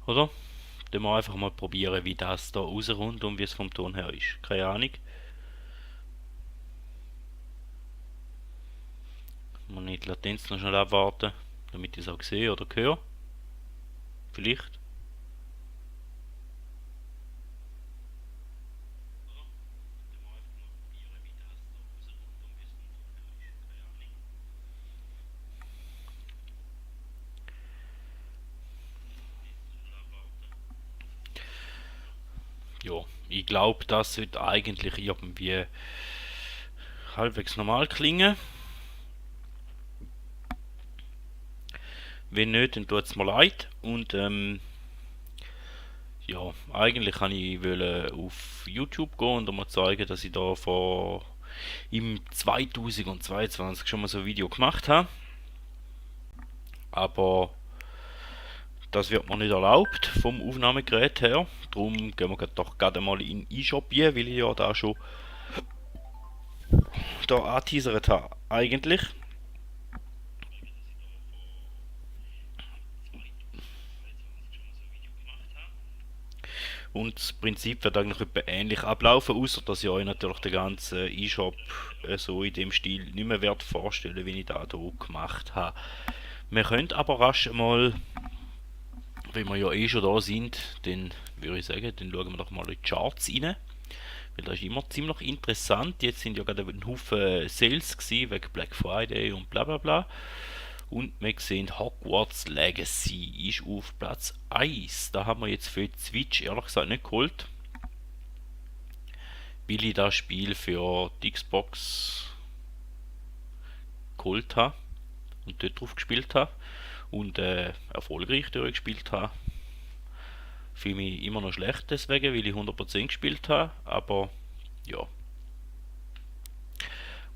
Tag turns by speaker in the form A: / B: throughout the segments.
A: Oder? Dann wir einfach mal probieren, wie das da rauskommt und wie es vom Ton her ist. Keine Ahnung. Muss nicht die Latenz noch schnell abwarten, damit ich es auch sehe oder höre. Vielleicht. Ja, ich glaube, das sollte eigentlich irgendwie halbwegs normal klingen. Wenn nicht, dann tut es mir leid. Und ja, eigentlich wollte ich auf YouTube gehen und mal zeigen, dass ich da vor im 2022 schon mal so ein Video gemacht habe. Aber das wird mir nicht erlaubt vom Aufnahmegerät her. Darum gehen wir doch gerade mal in eShop hier, weil ich ja da schon da angeteasert habe. Eigentlich. Und das Prinzip wird eigentlich etwa ähnlich ablaufen, außer dass ich euch natürlich den ganzen eShop so in dem Stil nicht mehr werde vorstellen, wie ich da hier gemacht habe. Wir können aber rasch mal, wenn wir ja eh schon da sind, dann würde ich sagen, dann schauen wir doch mal in die Charts rein. Weil das ist immer ziemlich interessant. Jetzt sind ja gerade ein Haufen Sales gewesen, wegen Black Friday und bla bla bla. Und wir sehen, Hogwarts Legacy ist auf Platz 1. Da haben wir jetzt für die Switch ehrlich gesagt nicht geholt, weil ich das Spiel für die Xbox geholt habe und dort drauf gespielt habe und erfolgreich durchgespielt habe. Fühle mich immer noch schlecht deswegen, weil ich 100% gespielt habe, aber ja.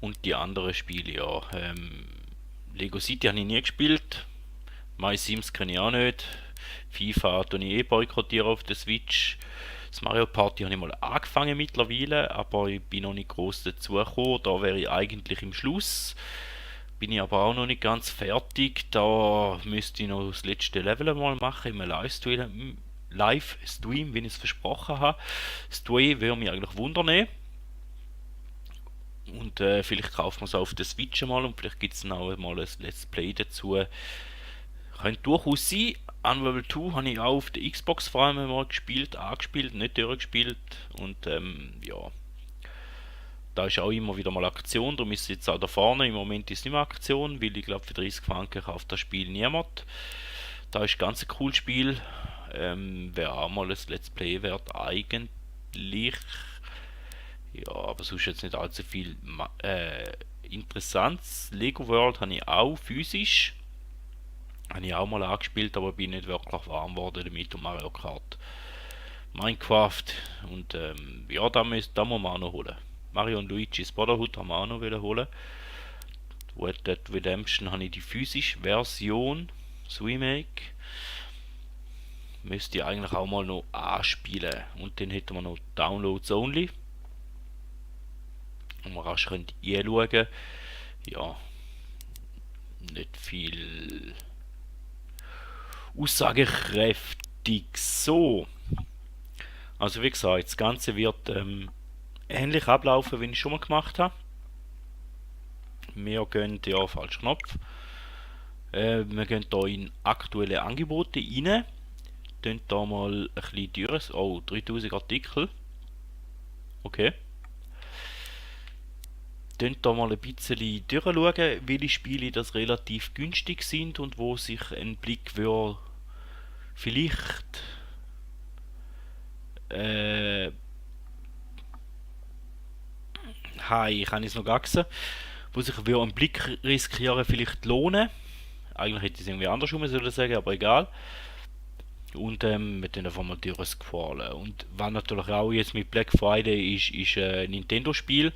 A: Und die anderen Spiele, ja. Lego City habe ich nie gespielt. My Sims kenne ich auch nicht. FIFA tue ich boykottieren auf der Switch. Das Mario Party habe ich mal angefangen mittlerweile, aber ich bin noch nicht groß dazu gekommen. Da wäre ich eigentlich im Schluss. Bin ich aber auch noch nicht ganz fertig. Da müsste ich noch das letzte Level mal machen, im Livestream, wie ich es versprochen habe. Stream würde mich eigentlich wundern. Und vielleicht kauft man es auf der Switch mal und vielleicht gibt es dann auch mal ein Let's Play dazu. Könnte durchaus sein. Unravel 2 habe ich auch auf der Xbox vor allem mal gespielt, angespielt, nicht durchgespielt. Und ja, da ist auch immer wieder mal Aktion, darum ist es jetzt auch da vorne. Im Moment ist es nicht mehr Aktion, weil ich glaube für 30 Franken kauft das Spiel niemand. Da ist ganz ein cooles Spiel. Wäre auch mal ein Let's Play wert eigentlich. Ja, aber sonst jetzt nicht allzu viel Interessantes. Lego World habe ich auch physisch. Habe ich auch mal angespielt, aber bin nicht wirklich warm geworden damit und Mario Kart. Minecraft und ja, da muss man auch noch holen. Mario und Luigi's Brotherhood haben wir auch noch holen. Red Dead Redemption habe ich die physische Version, das Remake. Müsste ich eigentlich auch mal noch anspielen. Und dann hätten wir noch Downloads Only. Und man rasch könnt einschauen. Ja, nicht viel aussagekräftig so. Also wie gesagt, das Ganze wird ähnlich ablaufen, wie ich schon mal gemacht habe. Wir gehen, ja, falsch Knopf. Wir gehen hier in aktuelle Angebote rein. Tun da mal ein bisschen teures. Oh, 3000 Artikel. Okay. Tun da mal ein bisschen durchschauen, welche Spiele das relativ günstig sind und wo sich ein Blick würde vielleicht hi, ich kann es noch gaxen, wo sich würde ein Blick riskieren vielleicht lohnen. Eigentlich hätte ich es irgendwie andersrum sollen sagen, aber egal. Und mit den einfach mal durchscrollen. Und was natürlich auch jetzt mit Black Friday ist ein Nintendo-Spiel.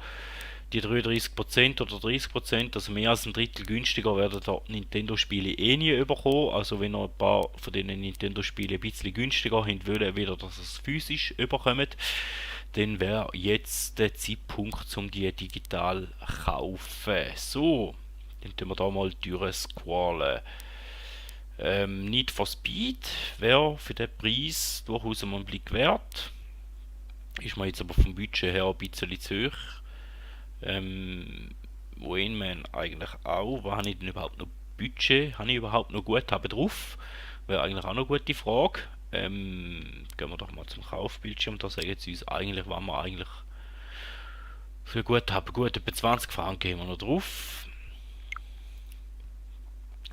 A: Die 33% oder 30%, also mehr als ein Drittel günstiger, werden dort Nintendo-Spiele eh nie überkommen. Also wenn ihr ein paar von diesen Nintendo-Spielen ein bisschen günstiger haben wollen, wieder dass ihr es physisch überkommt, dann wäre jetzt der Zeitpunkt, um die digital zu kaufen. So, dann tun wir da mal durchscrollen. Need for Speed wäre für den Preis durchaus einmal einen Blick wert. Ist mir jetzt aber vom Budget her ein bisschen zu hoch. Wayman eigentlich auch. Was habe ich denn überhaupt noch Budget? Habe ich überhaupt noch Guthaben drauf? Wäre eigentlich auch noch eine gute Frage. Gehen wir doch mal zum Kaufbildschirm. Da sagen sie uns eigentlich, wann wir eigentlich für Guthaben, gut etwa 20 Franken haben wir noch drauf.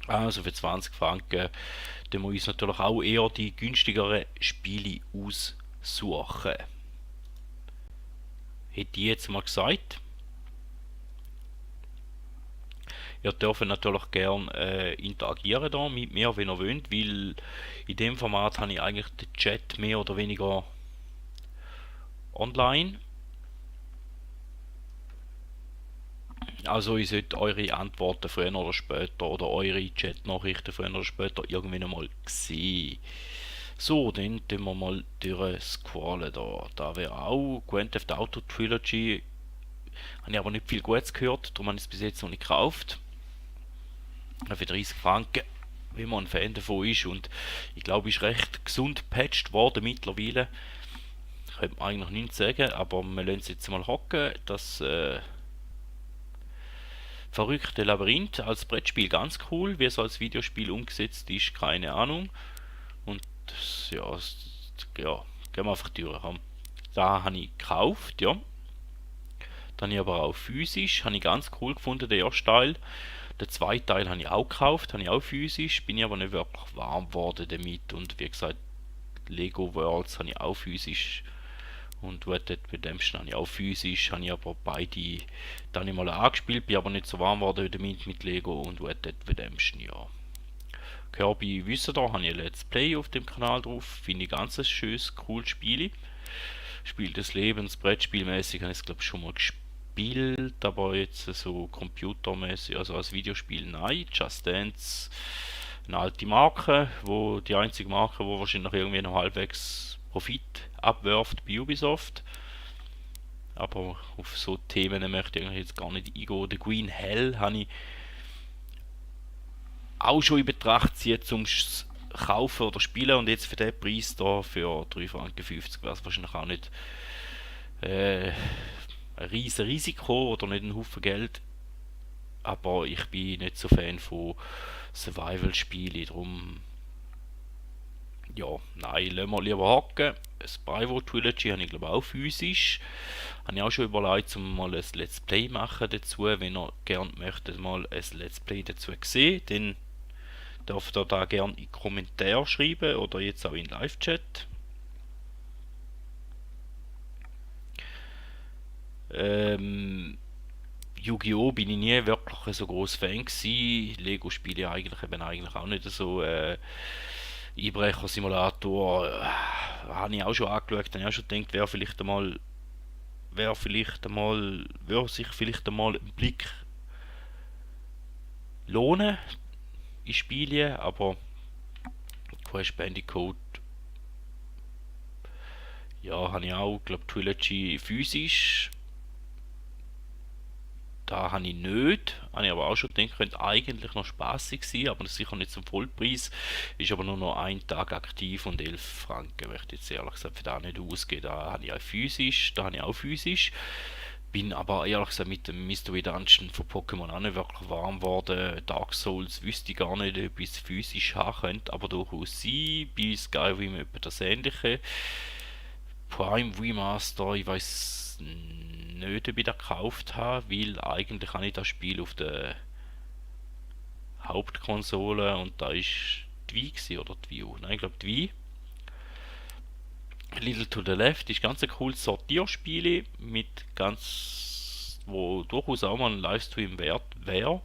A: Also für 20 Franken dann wir uns natürlich auch eher die günstigeren Spiele aussuchen. Hätte ich jetzt mal gesagt. Ihr dürft natürlich gern interagieren da mit mir, wenn ihr wollt, weil in dem Format habe ich eigentlich den Chat mehr oder weniger online. Also ihr sollt eure Antworten früher oder später oder eure Chat-Nachrichten früher oder später irgendwann einmal sehen. So, dann tun wir mal durchscrollen da. Da wäre auch Grand Theft Auto Trilogy. Habe ich aber nicht viel Gutes gehört, darum habe ich es bis jetzt noch nicht gekauft. Für 30 Franken, wie man ein Fan davon ist. Und ich glaube, ist recht gesund gepatcht worden mittlerweile. Könnte man eigentlich noch nichts sagen, aber wir lassen es jetzt mal hocken. Das verrückte Labyrinth als Brettspiel ganz cool. Wie es als Videospiel umgesetzt ist, keine Ahnung. Und ja, ja, gehen wir einfach durch. Da habe ich gekauft, ja. Dann habe ich aber auch physisch, habe ich ganz cool gefunden, der erste Teil. Den zweiten Teil habe ich auch gekauft, habe ich auch physisch, bin ich aber nicht wirklich warm geworden damit. Und wie gesagt, Lego Worlds habe ich auch physisch. Und Red Dead Redemption habe ich auch physisch, habe ich aber beide dann mal angespielt, bin aber nicht so warm geworden damit mit Lego und Red Dead Redemption, ja. Kirby wissen da, habe ich ein Let's Play auf dem Kanal drauf, finde ich ganz ein schönes, cooles Spiel. Spiel des Lebens, Brettspielmäßig habe ich es glaube ich schon mal gespielt, aber jetzt so computermäßig, also als Videospiel nein. Just Dance, eine alte Marke, wo die einzige Marke, wo wahrscheinlich irgendwie noch halbwegs Profit abwirft bei Ubisoft. Aber auf so Themen möchte ich jetzt gar nicht eingehen. The Green Hell habe ich auch schon in Betracht ziehen zum Kaufen oder Spielen und jetzt für den Preis da für 3,50 Franken wäre es wahrscheinlich auch nicht ein riesen Risiko oder nicht ein Haufen Geld. Aber ich bin nicht so Fan von Survival-Spielen, darum ja, nein, lassen wir lieber hocken. Spyro Trilogy habe ich glaube auch physisch. Habe ich auch schon überlegt, um mal ein Let's Play machen dazu. Wenn ihr gerne möchtet, mal ein Let's Play dazu sehen, dann dürft ihr da gerne in Kommentare schreiben oder jetzt auch in Live-Chat. Yu-Gi-Oh! Bin ich nie wirklich so groß Fan gewesen. Lego-Spiele eigentlich auch nicht so. Einbrecher-Simulator habe ich auch schon angeschaut, habe ich auch schon gedacht, wäre sich vielleicht einmal ein Blick lohnen in Spiele, aber Crash Bandicoot, ja, habe ich auch, glaube Trilogy physisch. Da habe ich nicht, habe ich aber auch schon gedacht, könnte eigentlich noch spaßig sein, aber sicher nicht zum Vollpreis. Ist aber nur noch ein Tag aktiv und 11 Franken, möchte ich jetzt ehrlich gesagt für da nicht ausgehen. Da habe ich auch physisch. Bin aber ehrlich gesagt mit dem Mystery Dungeon von Pokémon auch nicht wirklich warm geworden. Dark Souls wüsste ich gar nicht, ob ich es physisch haben könnte, aber durchaus sein. Bei Skyrim etwa das Ähnliche. Prime Remaster, ich weiß nicht, ob ich das gekauft habe, weil eigentlich habe ich das Spiel auf der Hauptkonsole und da ist die Wii gewesen, oder die Wii U. Nein, ich glaube die Wii. Little to the Left ist ganz ein cooles Sortierspiel mit wo durchaus auch mal ein Livestream wert wäre.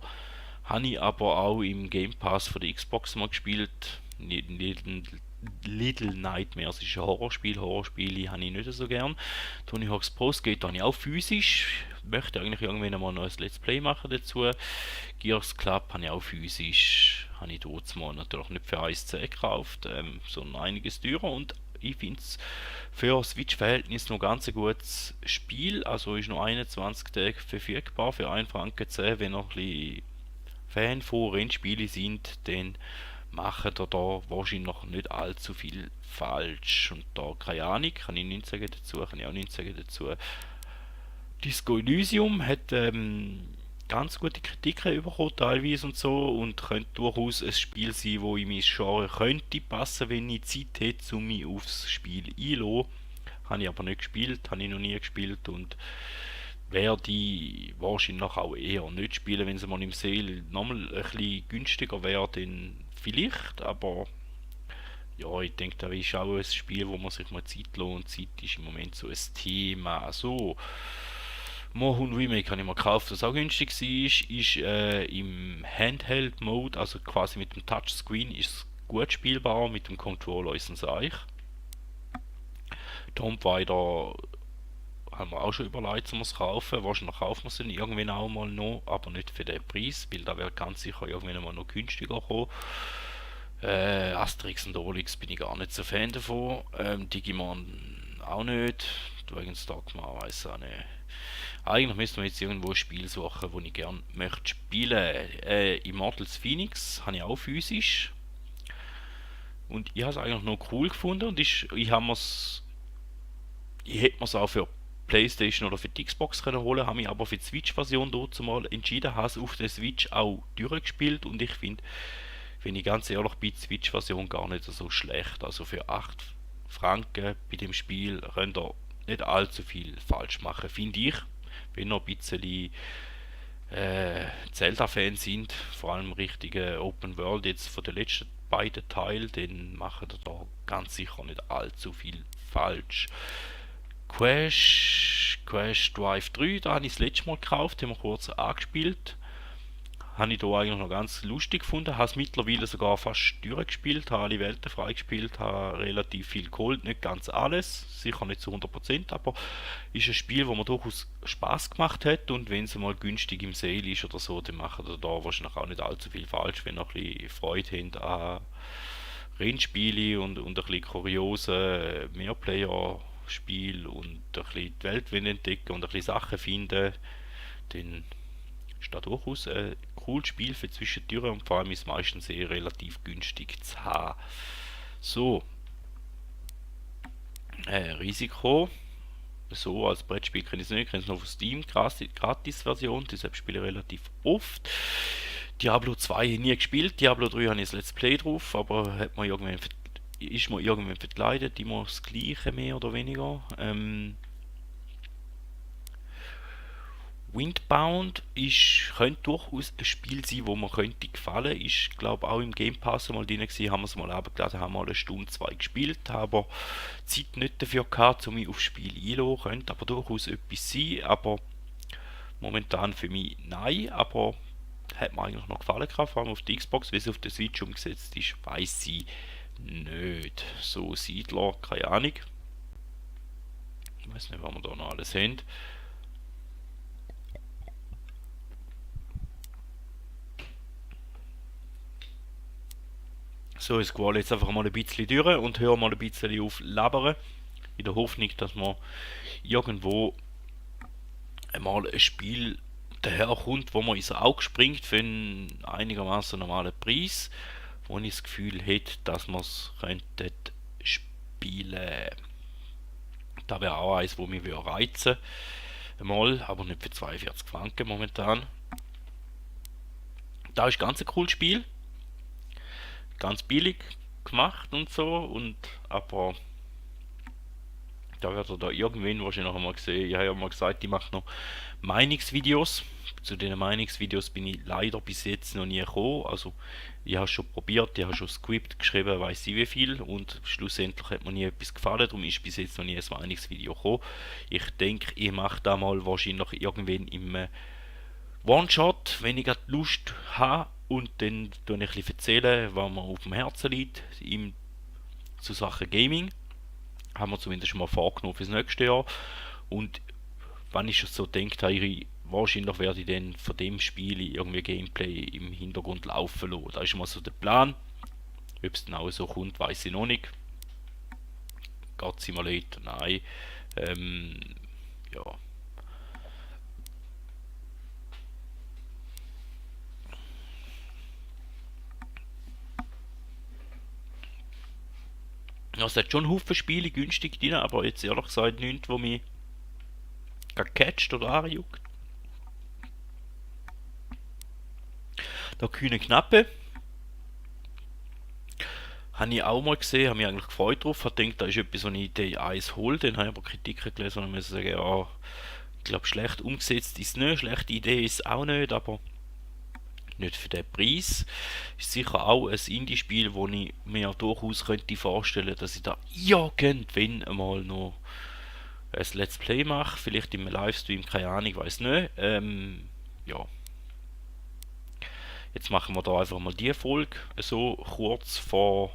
A: Habe ich aber auch im Game Pass von der Xbox mal gespielt. Little Nightmares ist ein Horrorspiel. Horrorspiele habe ich nicht so gern. Tony Hawk's Pro Skate habe ich auch physisch. Möchte eigentlich irgendwann mal ein neues Let's Play machen dazu. Gears Club habe ich auch physisch. Habe ich dort mal natürlich nicht für 1,10 gekauft, sondern einiges teurer. Und ich finde es für Switch-Verhältnis noch ganz ein gutes Spiel. Also ist noch 21 Tage verfügbar für 1,10 Franken. Wenn ihr ein bisschen Fan von Rennspielen sind, dann machen da wahrscheinlich noch nicht allzu viel falsch. Und da, keine Ahnung, kann ich nichts sagen dazu, kann ich auch nichts sagen dazu. Disco Elysium hat ganz gute Kritiken bekommen, teilweise und so, und könnte durchaus ein Spiel sein, wo in mein Genre könnte passen, wenn ich Zeit hätte, um mich aufs Spiel einzulassen. Habe ich aber nicht gespielt, habe ich noch nie gespielt und werde ich wahrscheinlich auch eher nicht spielen, wenn es mal im Sale nochmal ein bisschen günstiger wäre, dann vielleicht, aber ja, ich denke, da ist auch ein Spiel, wo man sich mal Zeit lohnt. Zeit ist im Moment so ein Thema. So, Mohun Remake habe ich mal gekauft, was auch günstig war, ist im Handheld-Mode, also quasi mit dem Touchscreen, ist es gut spielbar, mit dem Controller ist es eigentlich. Tomb Raider haben wir auch schon überlegt, um es zu kaufen. Wahrscheinlich kaufen wir es dann irgendwann auch mal noch, aber nicht für den Preis, weil da wird ganz sicher irgendwann mal noch günstiger kommen. Asterix und Obelix bin ich gar nicht so Fan davon. Digimon auch nicht. Dragon's Dogma weiß auch nicht. Eigentlich müsste man jetzt irgendwo ein Spiel suchen, das ich gerne möchte spielen. Immortals Phoenix habe ich auch physisch. Und ich habe es eigentlich noch cool gefunden und ich hätte mir es auch für PlayStation oder für die Xbox können holen, habe mich aber für die Switch-Version dort mal entschieden, habe es auf der Switch auch durchgespielt und ich finde, wenn ich ganz ehrlich bin, die Switch-Version gar nicht so schlecht. Also für 8 Franken bei dem Spiel könnt ihr nicht allzu viel falsch machen, finde ich. Wenn ihr ein bisschen Zelda-Fans sind, vor allem richtige Open World jetzt von den letzten beiden Teilen, dann macht ihr da ganz sicher nicht allzu viel falsch. Crash Drive 3, da habe ich das letzte Mal gekauft, haben wir kurz angespielt. Habe ich da eigentlich noch ganz lustig gefunden, habe es mittlerweile sogar fast durchgespielt, habe alle Welten freigespielt, habe relativ viel geholt, nicht ganz alles, sicher nicht zu 100%, aber ist ein Spiel, wo mir durchaus Spaß gemacht hat und wenn es mal günstig im Sale ist oder so, dann macht ihr da wahrscheinlich auch nicht allzu viel falsch, wenn ihr ein bisschen Freude habt an Rennspiele und ein bisschen kuriose Mehrplayer-Spiel und ein bisschen die Welt entdecken und ein bisschen Sachen finden, dann ist da durchaus ein cooles Spiel für zwischendurch und vor allem ist es meistens relativ günstig zu haben. So, Risiko. So, als Brettspiel kenne ich es nicht, ich kenne es noch von Steam, Gratis-Version, deshalb spiele ich relativ oft. Diablo 2 habe ich nie gespielt, Diablo 3 habe ich das Let's Play drauf, aber ist mir irgendwann verkleidet, immer das gleiche mehr oder weniger. Windbound könnte durchaus ein Spiel sein, wo mir könnte gefallen. Ist, glaube auch im Game Pass mal drin gewesen, haben wir es mal abgeladen, haben mal eine Stunde, zwei gespielt, aber Zeit nicht dafür gehabt, um mich aufs Spiel einzulassen. Könnte aber durchaus etwas sein, aber momentan für mich nein, aber hat mir eigentlich noch gefallen gehabt, vor allem auf der Xbox, wie es auf der Switch umgesetzt ist, weiß ich nicht. So, Siedler, keine Ahnung. Ich weiß nicht, was wir da noch alles haben. So, ich scroll jetzt einfach mal ein bisschen durch und höre mal ein bisschen auf Labern. In der Hoffnung, dass man irgendwo einmal ein Spiel daherkommt, wo man ins Auge springt für einen einigermaßen normalen Preis, wo ich das Gefühl hätte, dass man es könnte spielen. Da wäre auch eins, wo mich reizen würde. Mal, aber nicht für 42 Franken momentan. Da ist ganz ein cooles Spiel. Ganz billig gemacht und so. Aber da wird er da irgendwann wahrscheinlich noch einmal gesehen. Ich habe ja mal gesagt, ich mache noch Meinungsvideos. Zu den Meinungsvideos bin ich leider bis jetzt noch nie gekommen. Also ich habe schon probiert, ich habe schon Skript geschrieben, weiß ich wie viel und schlussendlich hat mir nie etwas gefallen, darum ist bis jetzt noch nie ein Meinungsvideo gekommen. Ich denke, ich mache da mal wahrscheinlich irgendwann im One-Shot, wenn ich gerade Lust habe und dann tue ich ein bisschen erzählen, was mir auf dem Herzen liegt, zu Sachen Gaming. Haben wir zumindest schon mal vorgenommen fürs nächste Jahr. Und wenn ich so denke, wahrscheinlich werde ich dann von dem Spiel irgendwie Gameplay im Hintergrund laufen lassen. Das ist mal so der Plan. Ob es dann auch so kommt, weiß ich noch nicht. God Simulator, nein. Ja. Ja, es hat schon Haufen Spiele günstig drin, aber jetzt ehrlich gesagt nichts, wo mich gecatcht oder anjuckt. Da Kühne Knappe habe ich auch mal gesehen, habe mich eigentlich gefreut drauf, habe gedacht, da ist etwas, so eine Idee 1 holt, dann habe ich aber Kritiken gelesen und musste sagen, ja, ich glaube schlecht umgesetzt ist es nicht, schlechte Idee ist es auch nicht, aber nicht für den Preis. Ist sicher auch ein Indie-Spiel, wo ich mir durchaus könnte vorstellen, dass ich da irgendwann einmal noch ein Let's Play mache, vielleicht im Livestream, keine Ahnung, weiß nicht. Ja, jetzt machen wir da einfach mal die Folge so kurz vor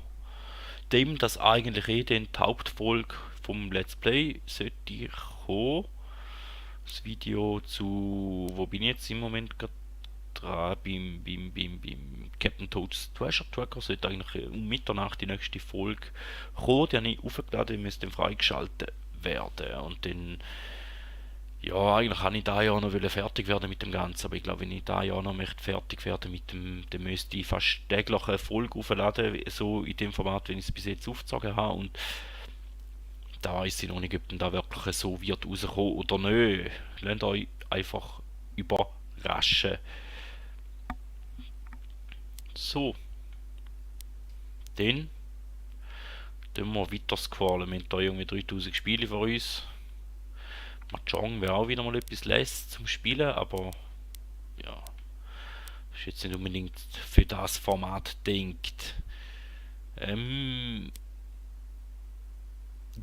A: dem, dass eigentlich die Hauptfolge vom Let's Play sollte kommen. Das Video zu, wo bin ich jetzt im Moment gerade dran, beim Captain Toads Treasure Tracker sollte eigentlich um Mitternacht die nächste Folge kommen, die habe ich aufgeladen, die müsste dann freigeschaltet werden und dann ja, eigentlich kann ich da ja noch fertig werden mit dem Ganzen, aber ich glaube, wenn ich da ja noch möchte fertig werden mit dem, dann müsste ich fast täglich eine Folge aufladen, so in dem Format, wenn ich es bis jetzt aufgezogen habe und da weiß ich noch nicht, ob denn da wirklich so wird rauskommen oder nicht. Lasst euch einfach überraschen. So, dann tun wir weiter scrollen. Wir haben da irgendwie 3000 Spiele vor uns. Mahjong wäre auch wieder mal etwas lässt zum Spielen, aber ja, ist jetzt nicht unbedingt für das Format denkt.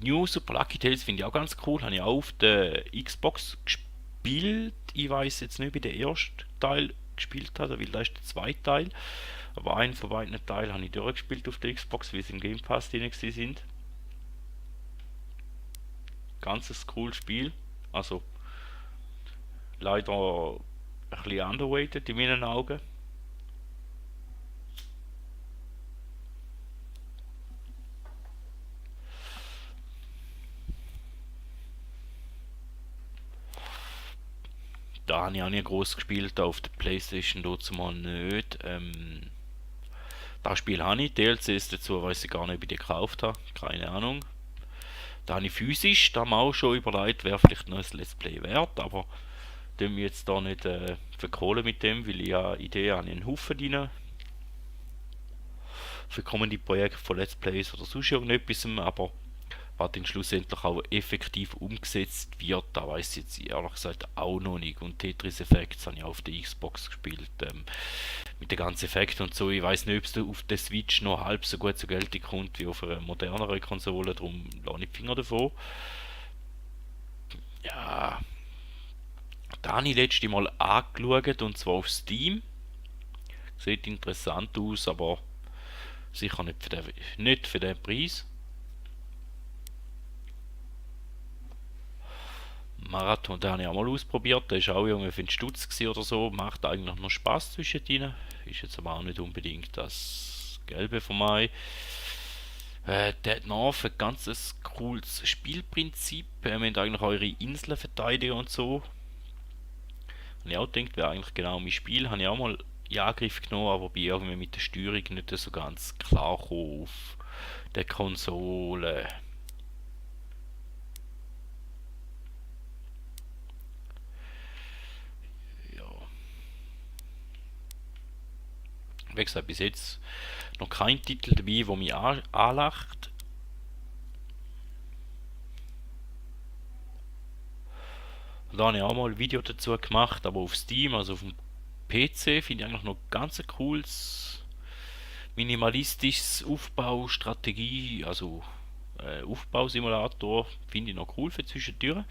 A: New Super Lucky Tales finde ich auch ganz cool. Habe ich auch auf der Xbox gespielt. Ich weiß jetzt nicht, ob ich den ersten Teil gespielt habe, weil das ist der zweite Teil. Aber einen von beiden Teilen habe ich durchgespielt auf der Xbox, wie sie im Game Pass drin sind. Ganzes cooles Spiel. Also leider ein bisschen underweighted in meinen Augen. Da habe ich auch nicht groß gespielt, auf der Playstation dazu mal nicht. Das Spiel habe ich, DLCs dazu weiß ich gar nicht, ob ich die gekauft habe, keine Ahnung. Da habe ich physisch, da habe ich auch schon überlegt, wäre vielleicht noch ein Let's Play wert, aber dem jetzt da nicht verkohlen mit dem, weil ich ja Ideen habe, einen Haufen drin. Für kommende Projekte von Let's Plays oder sonst irgendetwas, aber was dann schlussendlich auch effektiv umgesetzt wird, da weiß ich jetzt ehrlich gesagt auch noch nicht. Und Tetris Effects habe ich auch auf der Xbox gespielt, mit den ganzen Effekten und so. Ich weiß nicht, ob es auf der Switch noch halb so gut zur Geltung kommt wie auf einer moderneren Konsole, darum lasse ich die Finger davon. Ja, da habe ich letztes Mal angeschaut, und zwar auf Steam. Sieht interessant aus, aber sicher nicht für den Preis. Marathon, den habe ich auch mal ausprobiert. Der war auch irgendwie für den Stutz oder so. Macht eigentlich noch Spaß zwischendrin. Ist jetzt aber auch nicht unbedingt das Gelbe von mir. Der hat noch ein ganz cooles Spielprinzip. Ihr müsst eigentlich eure Inseln verteidigen und so. Und ich auch gedacht, wäre eigentlich genau mein Spiel. Habe ich auch mal in Angriff genommen, aber bin irgendwie mit der Steuerung nicht so ganz klar gekommen auf der Konsole. Ja, wie gesagt, bis jetzt noch kein Titel dabei, der mich anlacht. Da habe ich auch mal ein Video dazu gemacht, aber auf Steam, also auf dem PC, finde ich eigentlich noch ganz ein cooles, minimalistisches Aufbaustrategie, also Aufbausimulator, finde ich noch cool für zwischendurch.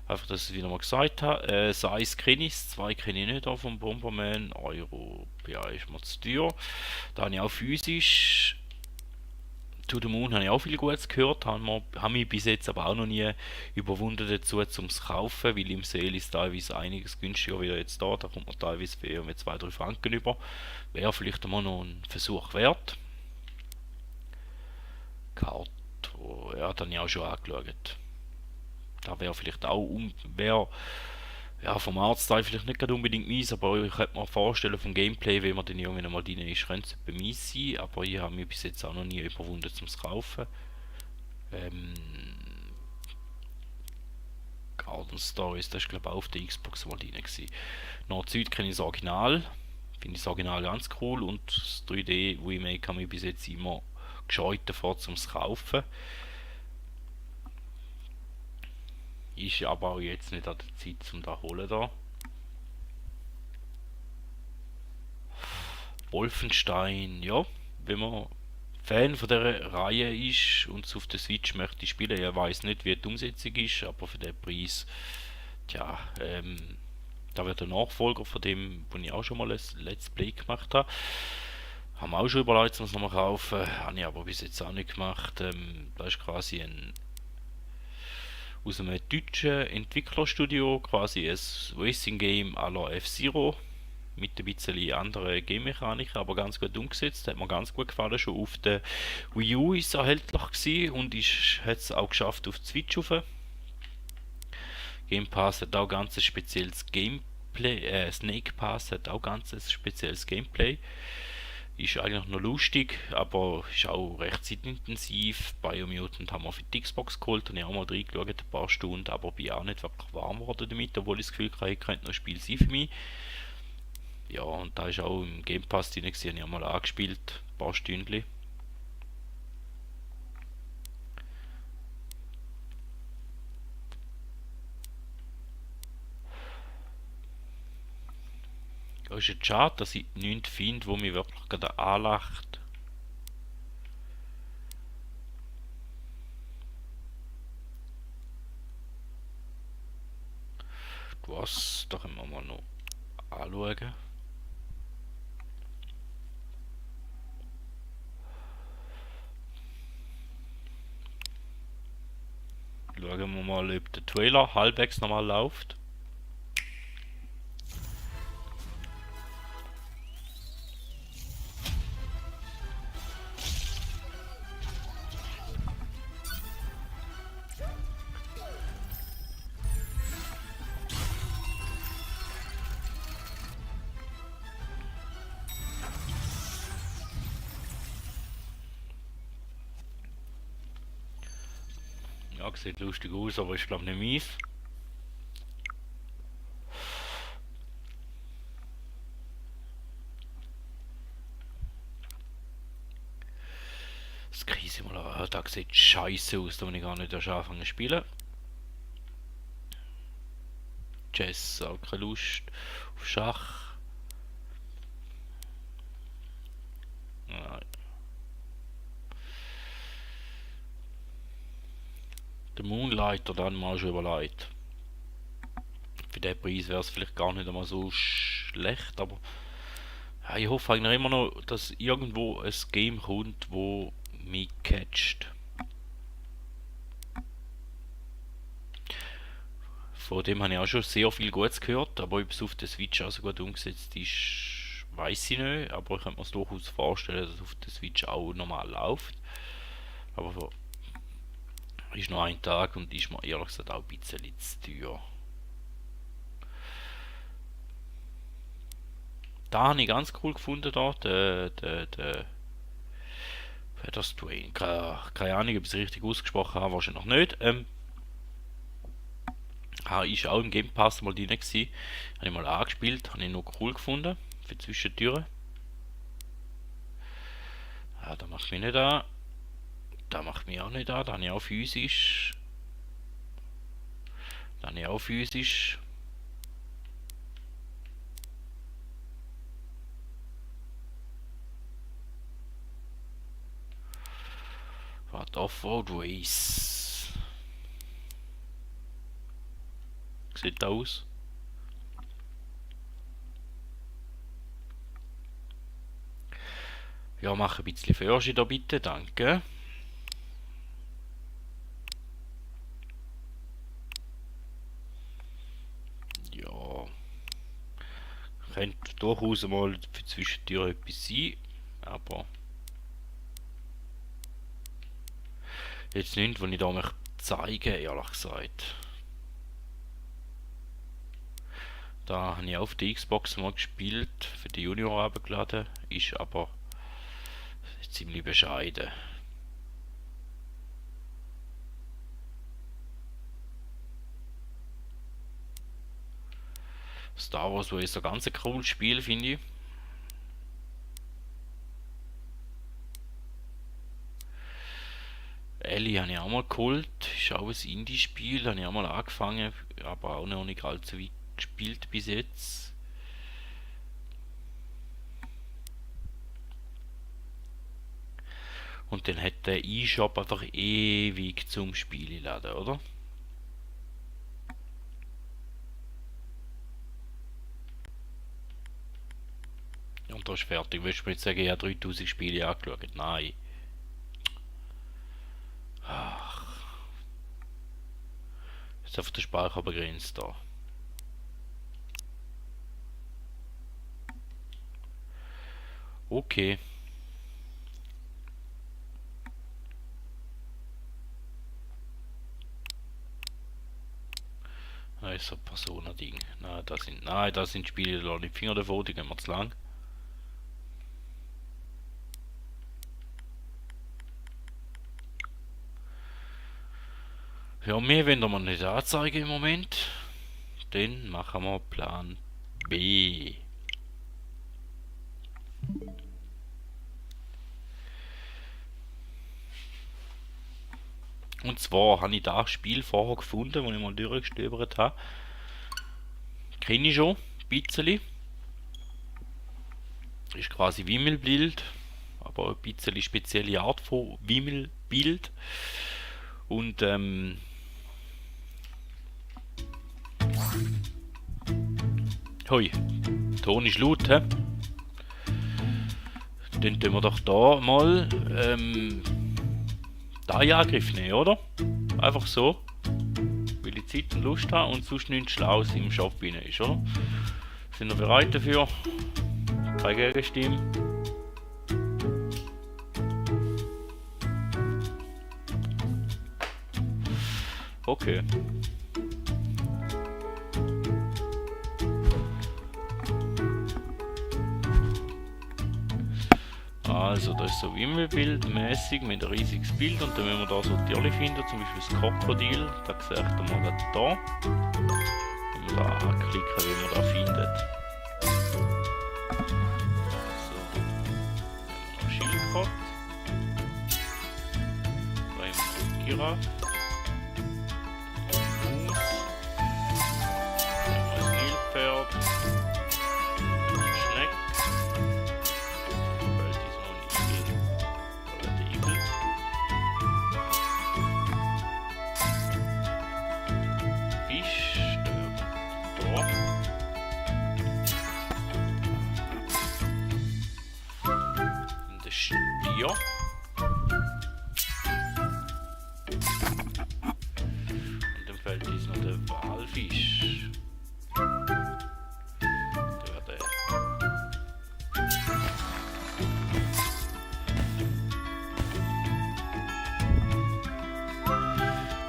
A: Einfach, dass ich es wieder mal gesagt habe. Size kenne ich, 2 kenne ich nicht, auch vom Bomberman. Euro, ja, ist mir zu teuer. Da habe ich auch physisch. To the Moon habe ich auch viel Gutes gehört, habe mich bis jetzt aber auch noch nie überwunden dazu, zum es kaufen, weil im Sale ist teilweise einiges günstiger wieder jetzt da kommt man teilweise für 2-3 Franken über. Wäre vielleicht einmal noch ein Versuch wert. Karto, ja, das habe ich auch schon angeschaut. Da wäre vielleicht auch, ja, vom Artstyle vielleicht nicht gerade unbedingt meins, aber ich könnte mir vorstellen, vom Gameplay, wenn man dann irgendwann mal drin ist, könnte es bei mir sein, aber ich habe mich bis jetzt auch noch nie überwunden zum Kaufen. Ähm, Garden Stories, das ist glaube ich auch auf der Xbox mal drin gewesen. Nord-Süd kenne ich das Original, finde ich das Original ganz cool und das 3D Remake habe ich bis jetzt immer gescheut davor zum kaufen. Ist aber auch jetzt nicht an der Zeit zum da holen da. Wolfenstein, ja, wenn man Fan von der Reihe ist und es auf der Switch möchte spielen, ja, weiß nicht, wie die Umsetzung ist, aber für den Preis, tja, da wird der Nachfolger von dem, wo ich auch schon mal ein Let's Play gemacht habe. Haben wir auch schon überlegt, uns nochmal kaufen, habe ich aber bis jetzt auch nicht gemacht. Da ist quasi aus einem deutschen Entwicklerstudio quasi ein Racing Game à la F-Zero mit ein bisschen anderen Game-Mechaniken, aber ganz gut umgesetzt. Hat mir ganz gut gefallen. Schon auf der Wii U ist es erhältlich gewesen und hat es auch geschafft auf die Switch rauf. Game Pass hat auch ganz ein spezielles Gameplay. Snake Pass hat auch ganz ein spezielles Gameplay. Ist eigentlich noch lustig, aber ist auch recht zeitintensiv. Biomutant haben wir für die Xbox geholt und ich habe auch mal reingeschaut, ein paar Stunden, aber bin auch nicht wirklich warm geworden damit, obwohl ich das Gefühl hatte, könnte noch ein Spiel sein für mich. Ja, und da ist auch im Game Pass drin gewesen, habe ich auch mal angespielt, ein paar Stündchen. Ja, ist jetzt schade, dass ich nichts finde, wo mich wirklich gerade anlacht. Was, da können wir mal noch anschauen. Schauen wir mal, ob der Trailer halbwegs normal läuft. Ja, sieht lustig aus, aber ist glaube nicht mies. Das Krisensimulator, da sieht scheiße aus, da will ich gar nicht erst anfangen zu spielen. Chess, auch keine Lust. Auf Schach. Nein. Der Moonlighter, dann mal schon überlegt. Für den Preis wäre es vielleicht gar nicht einmal so schlecht, aber ja, ich hoffe eigentlich immer noch, dass irgendwo ein Game kommt, wo mich catcht. Von dem habe ich auch schon sehr viel Gutes gehört, aber ob es auf der Switch auch so gut umgesetzt ist, weiß ich nicht. Aber ich könnte mir es durchaus vorstellen, dass es auf der Switch auch normal läuft. Aber ist nur ein Tag und ist mir ehrlich gesagt auch ein bisschen zu teuer. Da habe ich ganz cool gefunden, da, der Featherstone. Keine Ahnung, ob ich es richtig ausgesprochen habe, wahrscheinlich noch nicht. Ist auch im Game Pass mal drin gewesen. Habe ich mal angespielt, habe ich noch cool gefunden. Für Zwischentüren. Da macht mich nicht an. Da macht mich auch nicht an. Da habe ich auch physisch. Da habe ich auch physisch. Was Offroad Race. Sieht aus. Ja, mach ein bisschen Fürsche da bitte, danke. Ja, könnte durchaus mal für Zwischentür etwas sein, aber jetzt nicht, was ich da möchte zeigen, ehrlich gesagt. Da habe ich auf der Xbox mal gespielt, für die Junior abgeladen, ist aber ziemlich bescheiden. Star Wars war ist ein ganz cooles Spiel, finde ich. Ellie habe ich auch mal geholt. Ist auch ein Indie-Spiel, habe ich auch mal angefangen, aber auch noch nicht allzu weit gespielt bis jetzt. Und dann hat der eShop einfach ewig zum Spiel laden, oder? Und da ist fertig. Willst du mir jetzt sagen, ich habe 3000 Spiele angeschaut? Nein. Ach, jetzt auf der Speicher begrenzt da. Okay. Da ist so ein Personending. Nein, das sind Spiele, da lasse ich die Finger davon, die gehen mir zu lang. Ja, mehr wollen wir nicht anzeigen im Moment. Dann machen wir Plan B. Und zwar habe ich das Spiel vorher gefunden, wo ich mal durchgestöbert habe. Kenne ich schon, ein bisschen. Ist quasi Wimmelbild, aber ein bisschen spezielle Art von Wimmelbild. Und Hoi, Ton ist laut, hä? Dann tun wir doch da mal da in Angriff nehmen, oder? Einfach so. Weil ich Zeit und Lust habe und sonst nichts Schlaues im Shop rein ist, oder? Sind wir bereit dafür? Keine Gegenstimme. Okay. Also das ist so Wimmelbildmäßig mit ein riesiges Bild und dann wenn wir da so Tierchen finden, zum Beispiel das Krokodil, da seht ihr mal da. Wenn wir da anklicken, wie man da findet. So, nehmen wir noch Schildkröte. Da haben wir die Giraffe. Fuß. Dann haben wir das Nilpferd. Schnecke. Stier. Und dann fällt uns noch der Walfisch.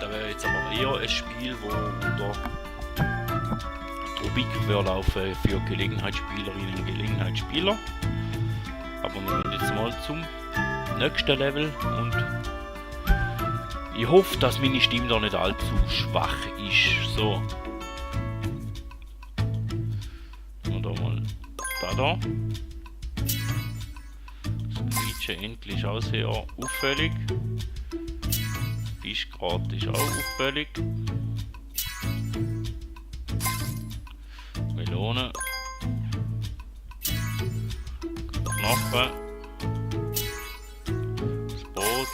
A: Da wäre jetzt aber eher ein Spiel, wo unter Rubik laufen für Gelegenheitsspielerinnen und Gelegenheitsspieler. Aber wir gehen jetzt mal zum nächsten Level und ich hoffe, dass meine Stimme da nicht allzu schwach ist. So. Und da mal da. Das Quietschen endlich auch sehr auffällig. Fischgrad ist auch auffällig. Melone. Knochen. Das Brot.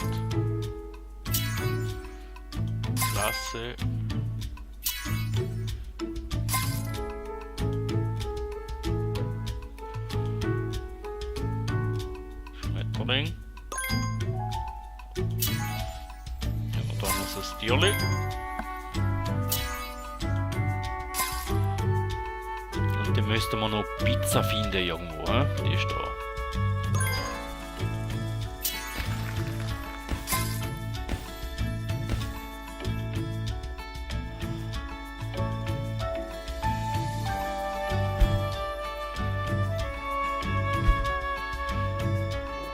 A: Klasse. Schmetterling. Haben wir da noch so ein Tierli. Und dann müssten wir noch Pizza finden irgendwo, die ist da.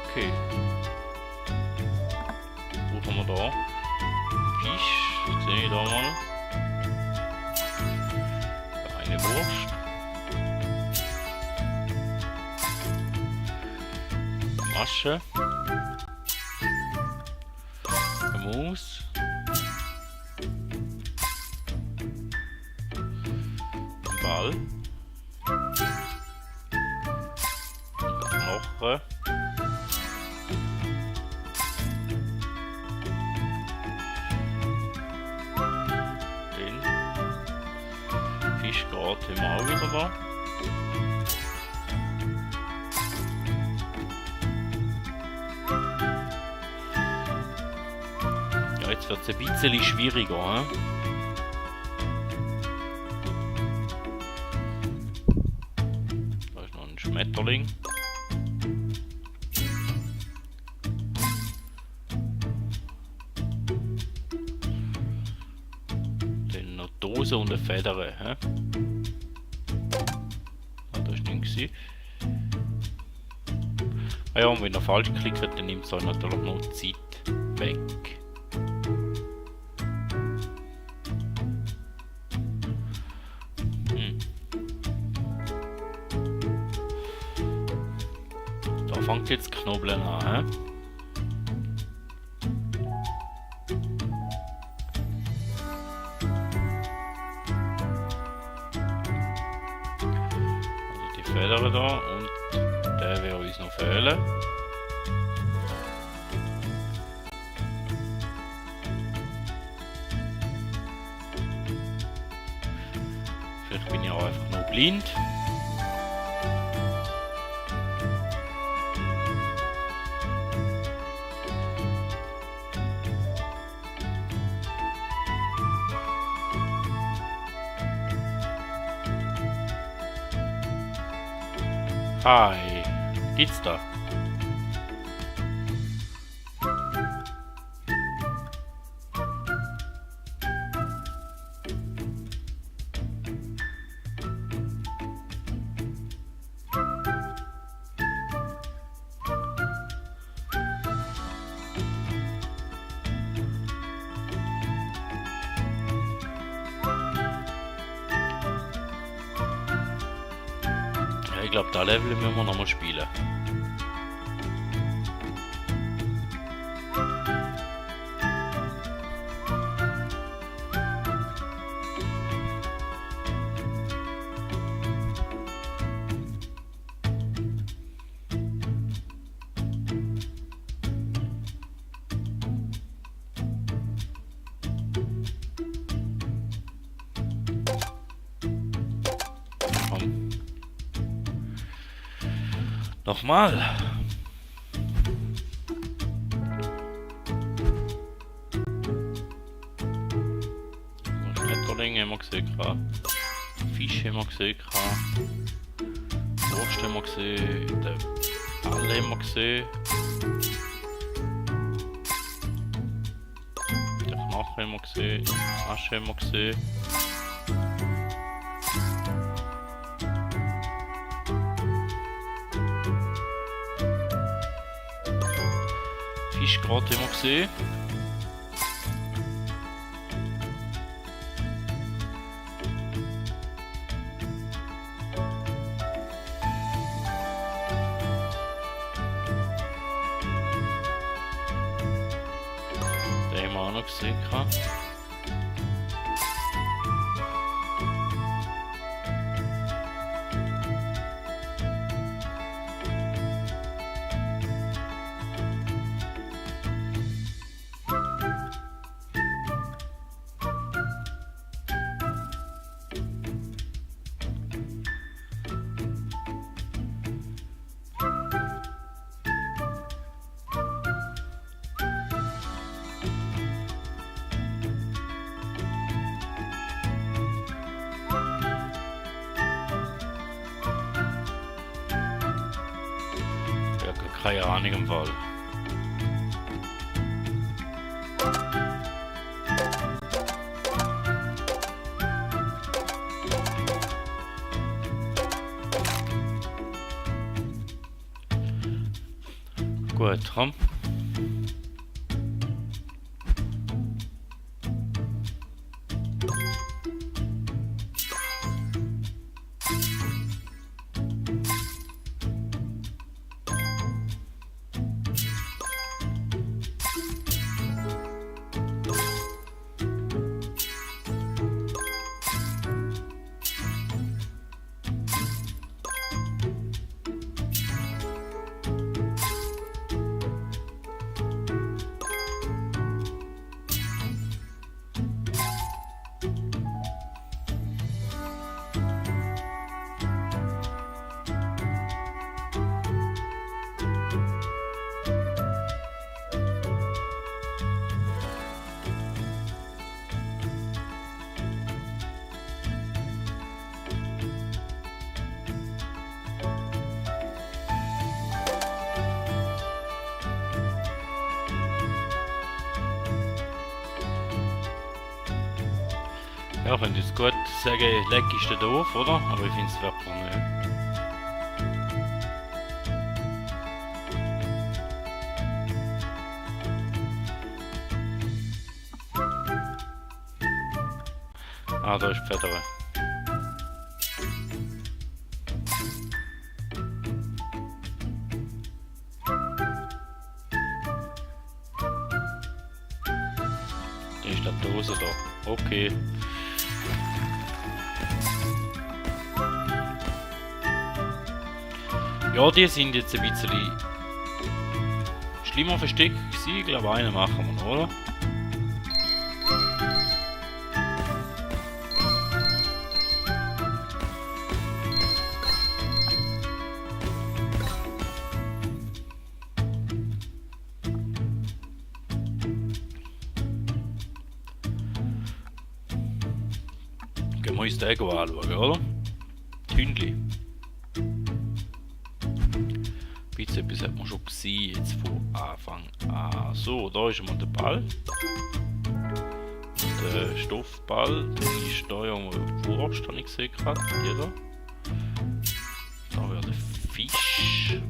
A: Okay. Wo haben wir da? Fisch, sehe ich da mal. Eine Wurst. Asche. Eine Maus. Ein Ball. Ein Knochen. Den Fischgrat haben wir auch wieder da. Jetzt wird es ein bisschen schwieriger. He? Da ist noch ein Schmetterling. Dann noch Dose und eine Federe. He? Ah, das war nicht. Ah ja, und wenn er falsch klickt, dann nimmt es natürlich noch Zeit weg. Da fängt jetzt Knoblauch an. He? Also die Federn da und der wird uns noch fehlen. Vielleicht bin ich auch einfach nur blind. Hi, geht's da? Ja, ich glaube, da Level müssen wir nochmal spielen. Komm. Nochmal. Schmetterlinge haben wir gesehen. Fisch haben wir gesehen. Wurst haben wir gesehen. Den Ball haben wir gesehen. Den Knochen haben wir gesehen. Die Asche haben wir gesehen. Fischgrat haben wir gesehen. Den haben wir auch noch gesehen. Keine Ahnung im Fall. Gut, komm. Ja, könnt ihr jetzt gut sagen, Leck ist der doof, oder? Aber ich finde es wirklich nicht. Ah, da ist die Feder. Die ist die Dose da. Okay. Ja, die sind jetzt ein bisschen schlimmer versteckt gewesen. Ich glaube, einen machen wir noch, oder? Gehen wir uns den anschauen, oder? Die Hündli. Etwas hat man schon gesehen, jetzt von Anfang an. So, da ist einmal der Ball. Der Stoffball, dann ist da ja mal die Wurst, habe ich gesehen gerade. Jeder. Da wäre der Fisch.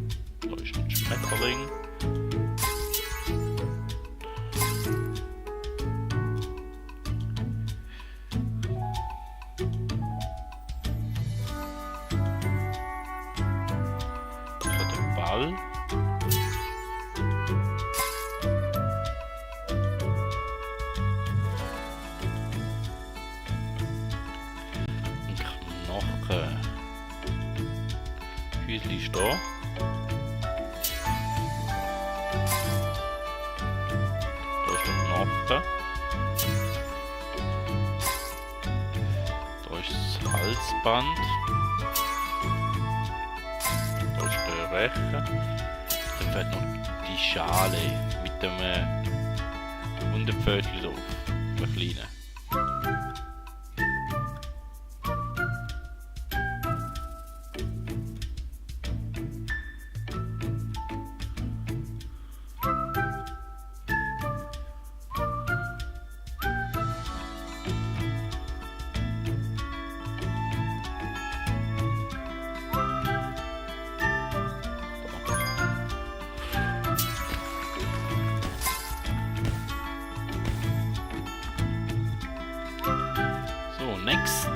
A: Da ist ein Schmetterling. Ball. Ein Knochen. Hüsli ist da. Da ist der Knochen. Da ist das Halsband. Rechen. Dann fehlt noch die Schale mit dem Hundepfötchen drauf, dem kleinen. Next.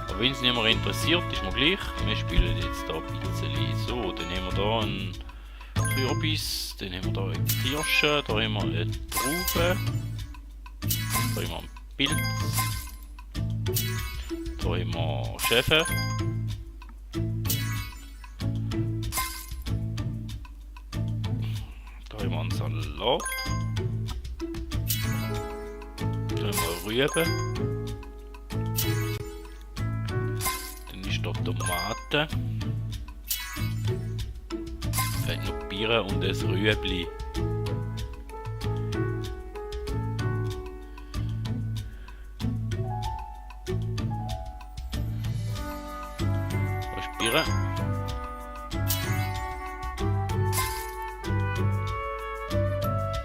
A: Aber wenn es niemand interessiert, ist mir gleich. Wir spielen jetzt hier ein bisschen. So, dann haben wir hier einen Kürbis, dann haben wir hier eine Kirsche, da haben wir eine Traube, da haben wir einen Pilz, da haben wir Schäfer, da haben wir einen Salat. Rüben. Dann ist da Tomate. Fehlt noch Birne und ein Rüebli. Da ist Birne.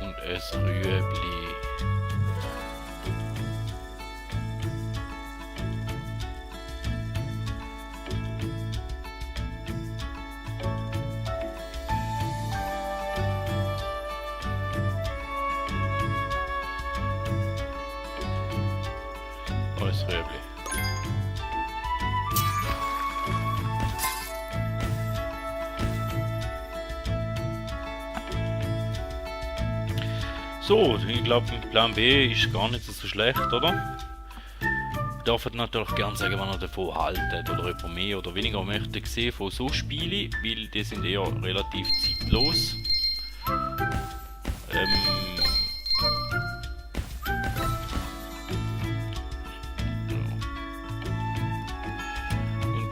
A: Und ein Rüebli. Alles Rüebli. So, ich glaube, Plan B ist gar nicht so schlecht, oder? Ihr dürft natürlich gerne sagen, wenn ihr davon haltet oder jemand mehr oder weniger möchte sehen von so Spielen, weil die sind eher relativ zeitlos.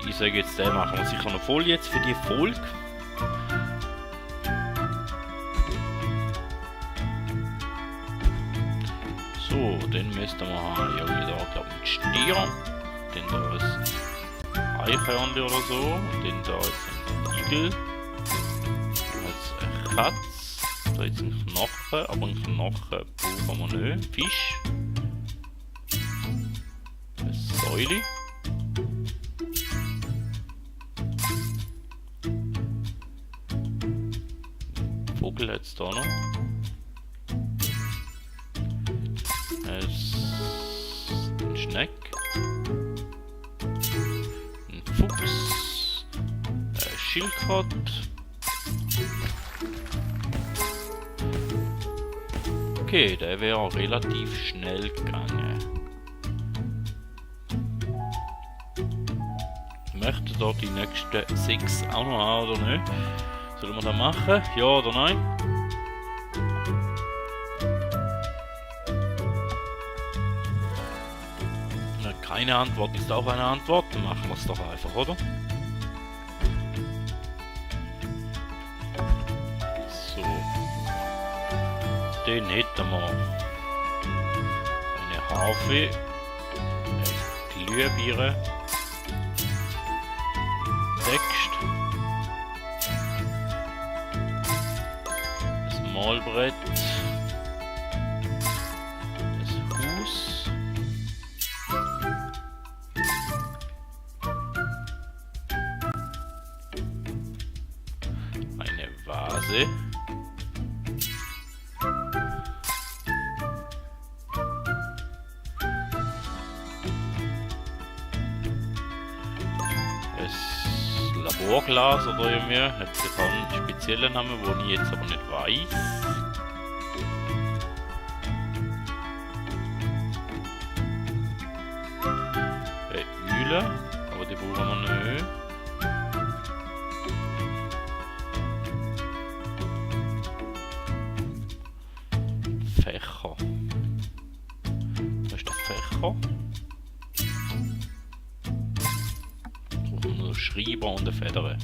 A: Ich sage jetzt, den machen wir sicher noch voll jetzt für die Folge. So, dann müssten wir haben irgendwie da, glaube ich, einen Stier. Dann da ein Eichhörnchen oder so. Und dann da jetzt ein Igel. Dann jetzt eine Katze. Da jetzt ein Knochen, aber einen Knochen brauchen wir nicht. Fisch. Eule. Vogel jetzt da noch. Ein Schneck. Ein Fuchs. Ein Schildkröte. Okay, der wäre relativ schnell gegangen. Möchte da die nächsten 6 auch noch haben oder nicht? Sollen wir das machen? Ja oder nein? Keine Antwort ist auch eine Antwort. Dann machen wir es doch einfach, oder? So. Den hätten wir. Eine Harfe. Eine Glühbirne. Text. Das Malbrett. Das Haus. Eine Vase. Laborglas oder irgendwie, hat einen speziellen Namen, den ich jetzt aber nicht weiß. Mühle, aber die brauchen wir nicht. Fächer. Da ist der Fächer. Schreiber und eine Feder.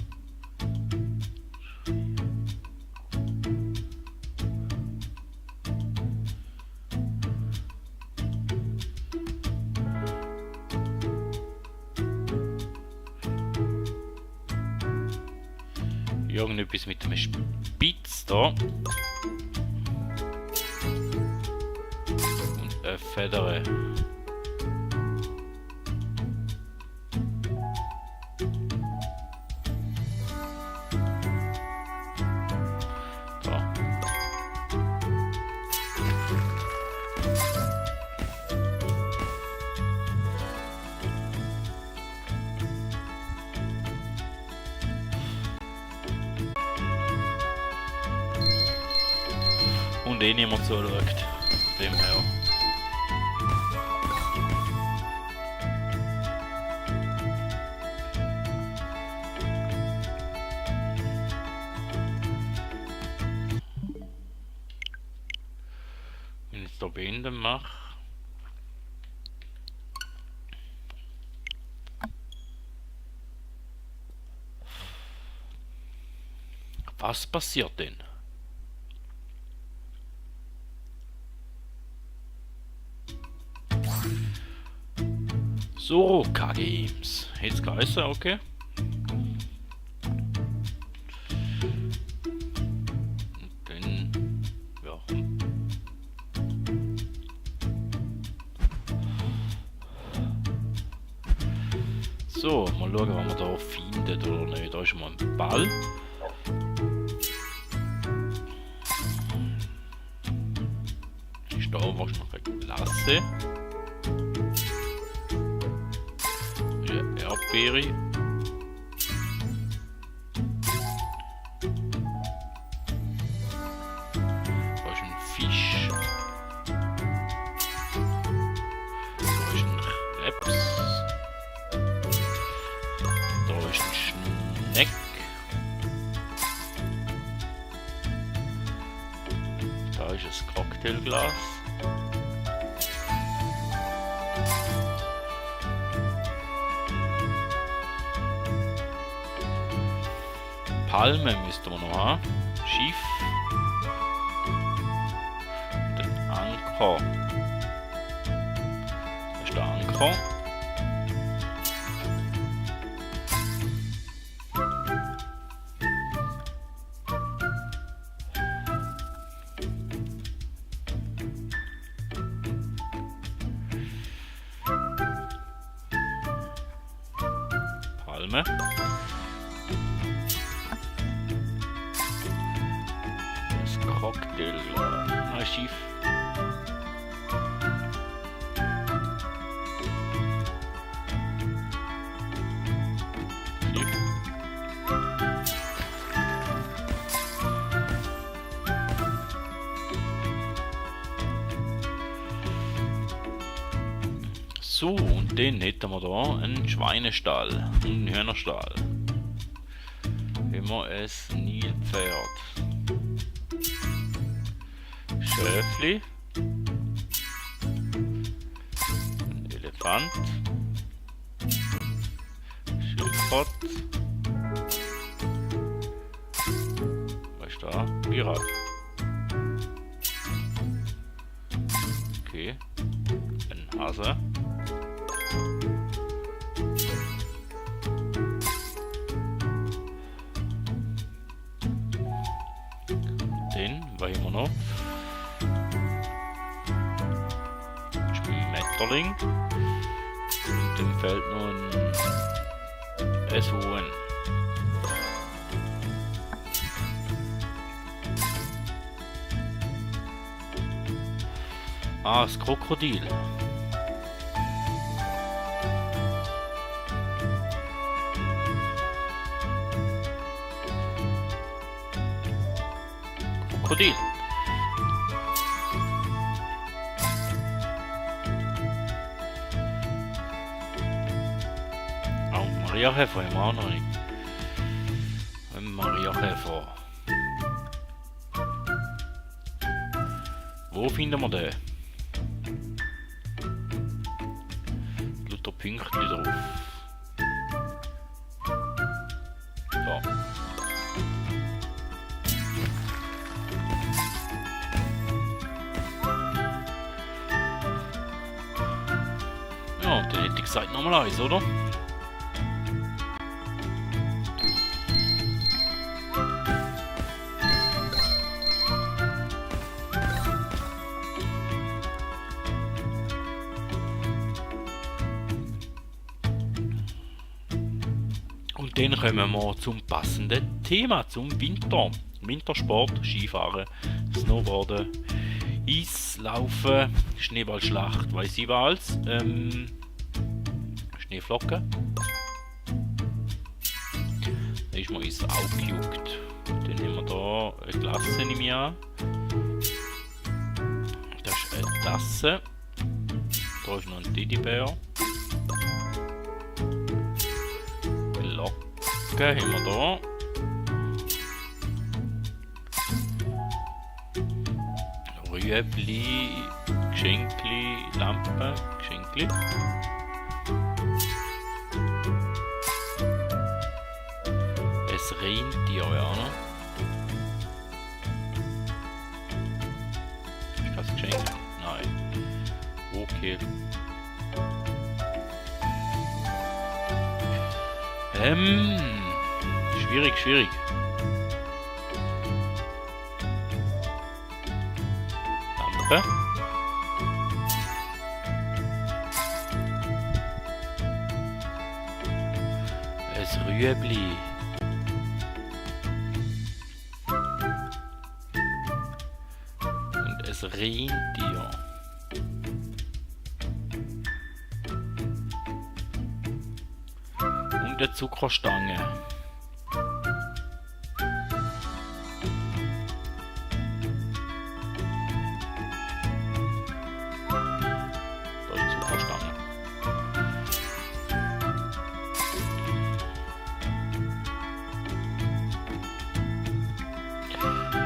A: Irgendetwas mit einem Spitz da. Und eine Feder. Und eh niemand zuschaut. Dem her. Wenn ich jetzt da beenden mache. Was passiert denn? Soroka Games. Jetzt geheißen, okay. Und dann, ja. So, mal schauen, was wir da finden oder nicht. Da ist schon mal ein Ball. Ist da wahrscheinlich noch eine Klasse. Erdbeere. Da ist ein Fisch. Da ist ein Krebs. Da ist ein Schneck. Da ist ein Cocktailglas. Palme müsste man noch haben. Schiff. Und ein Anker. Da ist der Anker. Palme. Das Cocktail. Nein, schief. Schief. So, und dann hätten wir da einen Schweinestall und einen Hühnerstall. Immer ein Nilpferd. Schäfli. Ein Elefant. Schildkröte. Was ist da? Pirat. Okay. Ein Hase. Den war immer noch. Schmetterling. Und dem fällt noch ein Huhn. Ah, das Krokodil. Krokodil. Oh, Mariakäfer haben wir auch noch nicht. Ein Mariakäfer. Wo finden wir den? Lauter Pünktchen drauf. So. Ja, dann hätte ich gesagt nochmal eins, oder? Und dann kommen wir zum passenden Thema, zum Winter. Wintersport, Skifahren, Snowboarden, Eislaufen, Schneeballschlacht, weiss ich was. Schneeflocken. Da ist mir ins Auge gejuckt. Dann haben wir da eine Glasse, nehme ich an. Das ist eine Tasse. Da ist noch ein Teddybär. Glocke haben wir da. Rüebli, Geschenkli, Lampe, Geschenkli. Es Rentier, ja, ne? Ist das Geschenk? Nein. Okay. Schwierig, schwierig. Lampe. Es Rüebli. Und es Rentier. Und eine Zuckerstange.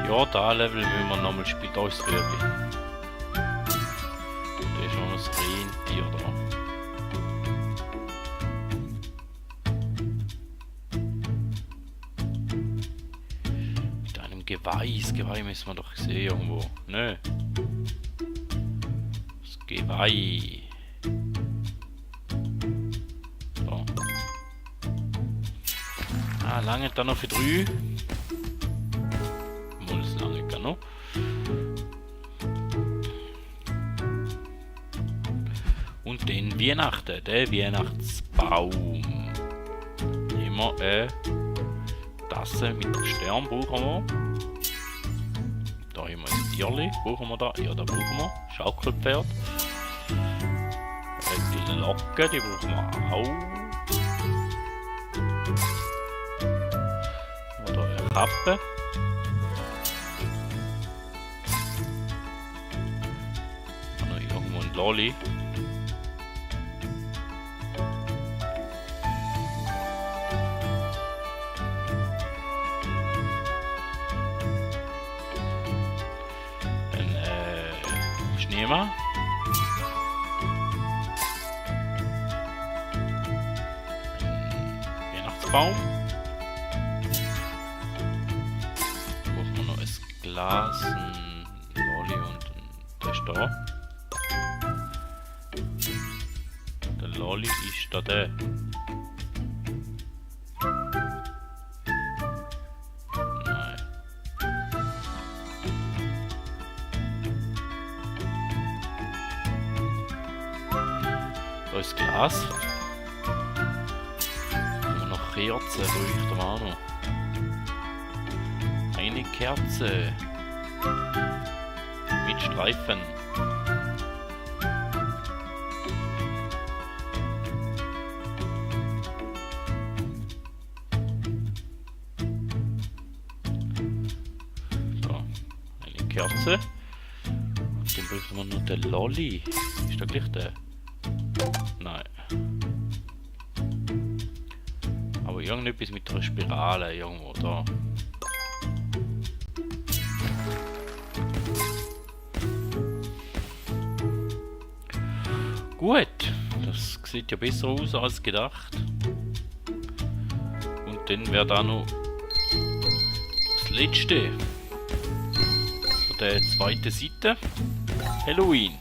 A: Ja, da Level müssen wir nochmal spielen. Da ist das Rüebli. Da ist noch das Rentier da. Mit einem Geweih. Das Geweih müssen wir doch sehen irgendwo. Nö. Das Geweih. So. Ah, lange dann noch für 3. Noch. Und den Weihnachten, der Weihnachtsbaum. haben wir eine Tasse mit Stern brauchen wir. Da haben wir ein Tierli, brauchen wir da? Ja, da brauchen wir. Schaukelpferd. Die Locke, die brauchen wir auch. Oder eine Kappe. Und noch irgendwo ein Lolli. Schneemann. Weihnachtsbaum. Brauchen wir noch ein Glas, ein Lolli und der ist da. Der Lolli ist da der. Nein. Da ist Glas. Kerze leuchten wir auch noch. Eine Kerze mit Streifen. So, eine Kerze. Und dann brauchen wir noch den Lolli. Ist da gleich der? Nein. Aber irgendetwas mit einer Spirale irgendwo da. Gut, das sieht ja besser aus als gedacht. Und dann wäre da noch das letzte von der zweiten Seite. Halloween.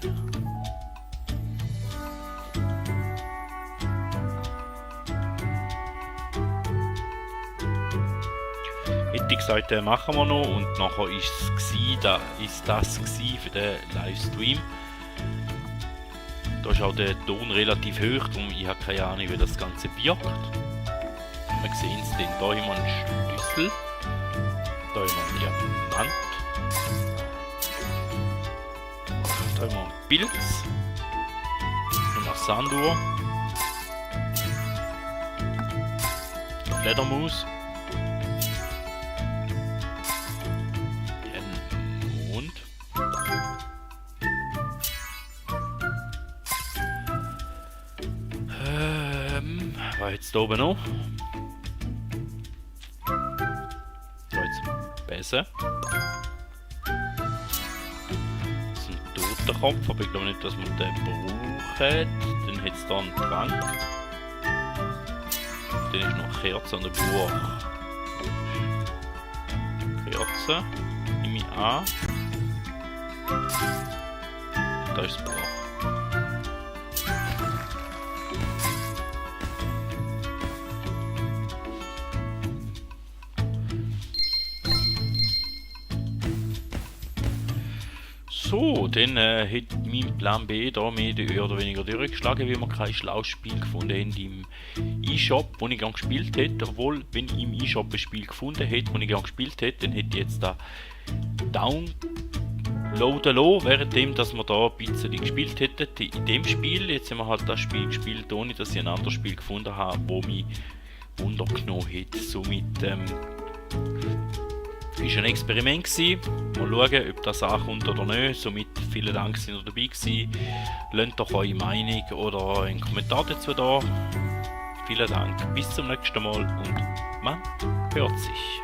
A: Hätte ich gesagt, den machen wir noch, und nachher ist das für den Livestream. Da ist auch der Ton relativ hoch, darum ich habe keine Ahnung, wie das Ganze wirkt. Wir sehen es dann. Da haben wir einen Schlüssel, da haben wir einen Diamant, da haben wir einen Pilz, da haben wir Sanduhr, Fledermaus, einen Mond, was jetzt da oben noch? Da jetzt besser. Das ist ein toter Kopf, aber ich glaube nicht, dass man den braucht. Dann hat es da einen Trank. Dann ist noch Kerze an der Buch. Kerze. Nehme ich an. Da ist das Buch. So, dann hat mein Plan B da mehr oder weniger durchgeschlagen, weil wir kein schlaues Spiel gefunden haben im eShop, wo ich gerne gespielt hätte. Obwohl, wenn ich im eShop ein Spiel gefunden hätte, das ich gerne gespielt hätte, dann hätte ich jetzt da downloaden lassen, währenddem dass wir da ein bisschen gespielt hätten in dem Spiel. Jetzt haben wir halt das Spiel gespielt, ohne dass ich ein anderes Spiel gefunden habe, das mich wundergenommen hat. Somit ist ein Experiment gewesen. Mal schauen, ob das ankommt oder nicht. Somit vielen Dank, dass ihr dabei gewesen. Lasst doch eure Meinung oder einen Kommentar dazu da. Vielen Dank, bis zum nächsten Mal und man hört sich.